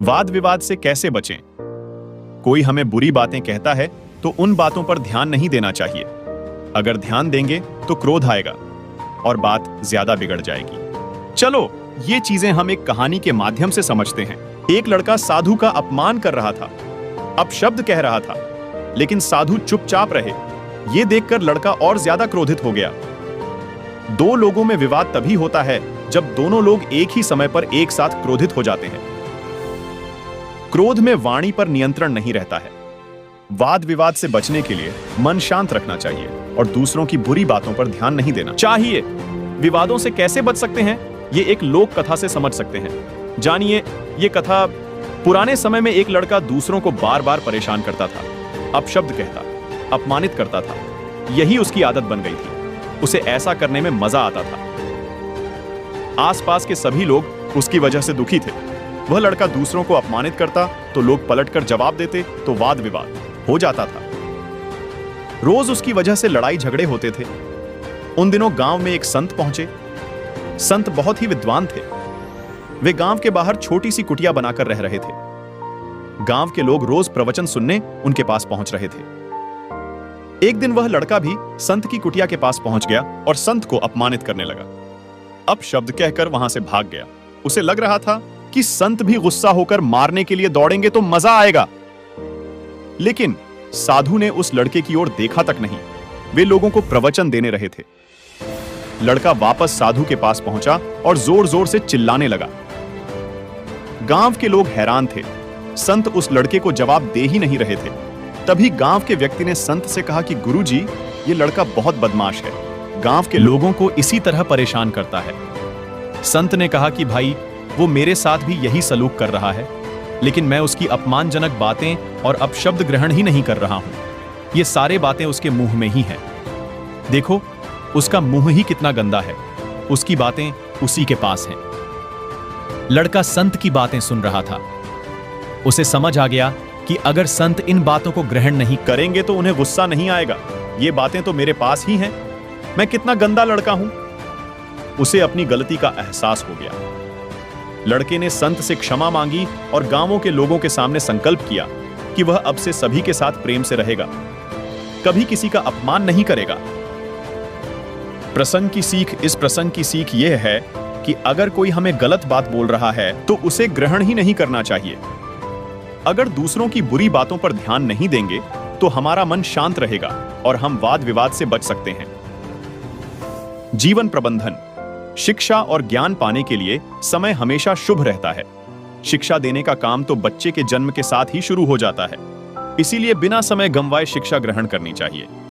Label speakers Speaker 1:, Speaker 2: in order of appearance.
Speaker 1: वाद विवाद से कैसे बचें? कोई हमें बुरी बातें कहता है तो उन बातों पर ध्यान नहीं देना चाहिए। अगर ध्यान देंगे तो क्रोध आएगा और बात ज्यादा बिगड़ जाएगी। चलो ये चीजें हम एक कहानी के माध्यम से समझते हैं। एक लड़का साधु का अपमान कर रहा था, अपशब्द कह रहा था, लेकिन साधु चुपचाप रहे। ये देखकर लड़का और ज्यादा क्रोधित हो गया। दो लोगों में विवाद तभी होता है जब दोनों लोग एक ही समय पर एक साथ क्रोधित हो जाते हैं। क्रोध में वाणी पर नियंत्रण नहीं रहता है। वाद विवाद से बचने के लिए मन शांत रखना चाहिए और दूसरों की बुरी बातों पर ध्यान नहीं देना चाहिए। विवादों से कैसे बच सकते हैं, ये एक लोक कथा से समझ सकते हैं। जानिए, ये कथा पुराने समय में एक लड़का दूसरों को बार बार परेशान करता था, अपशब्द कहता, अपमानित करता था। यही उसकी आदत बन गई थी। उसे ऐसा करने में मजा आता था। आसपास के सभी लोग उसकी वजह से दुखी थे। वह लड़का दूसरों को अपमानित करता तो लोग पलटकर जवाब देते तो वाद विवाद हो जाता था। रोज उसकी वजह से लड़ाई झगड़े होते थे। उन दिनों गांव में एक संत पहुंचे। संत बहुत ही विद्वान थे। वे गांव के बाहर छोटी सी कुटिया बनाकर रह रहे थे। गांव के लोग रोज प्रवचन सुनने उनके पास पहुंच रहे थे। एक दिन वह लड़का भी संत की कुटिया के पास पहुंच गया और संत को अपमानित करने लगा। अपशब्द कहकर वहां से भाग गया। उसे लग रहा था कि संत भी गुस्सा होकर मारने के लिए दौड़ेंगे तो मजा आएगा। लेकिन साधु ने उस लड़के की ओर देखा तक नहीं। वे लोगों को प्रवचन देने रहे थे। लड़का वापस साधु के पास पहुंचा और जोर जोर से चिल्लाने लगा। गांव के लोग हैरान थे। संत उस लड़के को जवाब दे ही नहीं रहे थे। तभी गांव के व्यक्ति ने संत से कहा कि गुरुजी, ये लड़का बहुत बदमाश है, गांव के लोगों को इसी तरह परेशान करता है। संत ने कहा कि भाई, वो मेरे साथ भी यही सलूक कर रहा है, लेकिन मैं उसकी अपमानजनक बातें और अपशब्द ग्रहण ही नहीं कर रहा हूं। ये सारे बातें उसके मुंह में ही हैं। देखो, उसका मुंह ही कितना गंदा है। उसकी बातें उसी के पास हैं। लड़का संत की बातें सुन रहा था। उसे समझ आ गया कि अगर संत इन बातों को ग्रहण नहीं करेंगे तो उन्हें गुस्सा नहीं आएगा। ये बातें तो मेरे पास ही हैं। मैं कितना गंदा लड़का हूं। उसे अपनी गलती का एहसास हो गया। लड़के ने संत से क्षमा मांगी और गांवों के लोगों के सामने संकल्प किया कि वह अब से सभी के साथ प्रेम से रहेगा, कभी किसी का अपमान नहीं करेगा। इस प्रसंग की सीख यह है कि अगर कोई हमें गलत बात बोल रहा है तो उसे ग्रहण ही नहीं करना चाहिए। अगर दूसरों की बुरी बातों पर ध्यान नहीं देंगे तो हमारा मन शांत रहेगा और हम वाद विवाद से बच सकते हैं। जीवन प्रबंधन, शिक्षा और ज्ञान पाने के लिए समय हमेशा शुभ रहता है। शिक्षा देने का काम तो बच्चे के जन्म के साथ ही शुरू हो जाता है। इसीलिए बिना समय गंवाए शिक्षा ग्रहण करनी चाहिए।